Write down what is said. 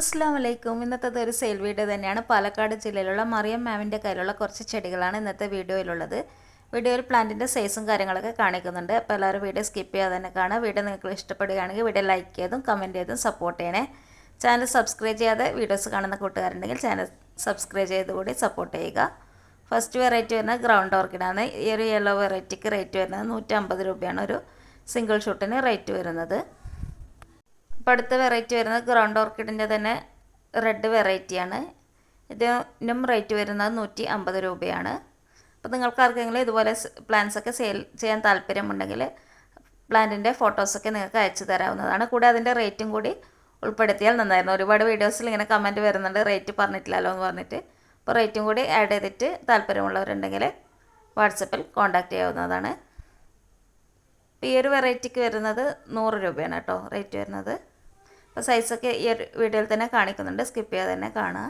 അസ്സലാമു അലൈക്കും. ഇന്നത്തെ ഒരു സെയിൽ വീഡിയോ തന്നെയാണ്. പാലക്കാട് ജില്ലയിലുള്ള മറിയം മാമിൻ്റെ കയ്യിലുള്ള കുറച്ച് ചെടികളാണ് ഇന്നത്തെ വീഡിയോയിലുള്ളത്. വീഡിയോയിൽ പ്ലാന്റിൻ്റെ സൈസും കാര്യങ്ങളൊക്കെ കാണിക്കുന്നുണ്ട്. അപ്പോൾ എല്ലാവരും വീഡിയോ സ്കിപ്പ് ചെയ്യാതെ തന്നെ കാണുക. വീഡിയോ നിങ്ങൾക്ക് ഇഷ്ടപ്പെടുകയാണെങ്കിൽ വീഡിയോ ലൈക്ക് ചെയ്തും കമൻറ്റ് ചെയ്തും സപ്പോർട്ട് ചെയ്യണേ. ചാനൽ സബ്സ്ക്രൈബ് ചെയ്യാതെ വീഡിയോസ് കാണുന്ന കൂട്ടുകാരുണ്ടെങ്കിൽ ചാനൽ സബ്സ്ക്രൈബ് ചെയ്തുകൂടി സപ്പോർട്ട് ചെയ്യുക. ഫസ്റ്റ് വെറൈറ്റി വരുന്നത് ഗ്രൗണ്ട് ഓർക്കിഡാണ്. ഈ ഒരു യെല്ലോ വെറൈറ്റിക്ക് റേറ്റ് വരുന്നത് 150 രൂപയാണ് ഒരു സിംഗിൾ ഷൂട്ടിന് റേറ്റ് വരുന്നത്. അപ്പോൾ അടുത്ത വെറൈറ്റി വരുന്നത് ഗ്രൗണ്ട് ഓർക്കിഡിൻ്റെ തന്നെ റെഡ് വെറൈറ്റിയാണ്. ഇതിനും റേറ്റ് വരുന്നത് 150 രൂപയാണ്. അപ്പോൾ നിങ്ങൾക്ക് ആർക്കെങ്കിലും ഇതുപോലെ പ്ലാന്റ്സൊക്കെ സെയിൽ ചെയ്യാൻ താല്പര്യമുണ്ടെങ്കിൽ പ്ലാന്റിൻ്റെ ഫോട്ടോസൊക്കെ നിങ്ങൾക്ക് അയച്ചു തരാവുന്നതാണ്. കൂടെ അതിൻ്റെ റേറ്റും കൂടി ഉൾപ്പെടുത്തിയാൽ നന്നായിരുന്നു. ഒരുപാട് വീഡിയോസിൽ ഇങ്ങനെ കമൻറ്റ് വരുന്നുണ്ട് റേറ്റ് പറഞ്ഞിട്ടില്ലല്ലോ എന്ന് പറഞ്ഞിട്ട്. അപ്പോൾ റേറ്റും കൂടി ആഡ് ചെയ്തിട്ട് താല്പര്യമുള്ളവരുണ്ടെങ്കിൽ വാട്സപ്പിൽ കോൺടാക്റ്റ് ചെയ്യാവുന്നതാണ്. ഈ ഒരു വെറൈറ്റിക്ക് വരുന്നത് 100 രൂപയാണ് കേട്ടോ റേറ്റ് വരുന്നത്. അപ്പോൾ സൈസൊക്കെ ഈ ഒരു വീഡിയോയിൽ തന്നെ കാണിക്കുന്നുണ്ട്. സ്കിപ്പ് ചെയ്യാതെ തന്നെ കാണുക.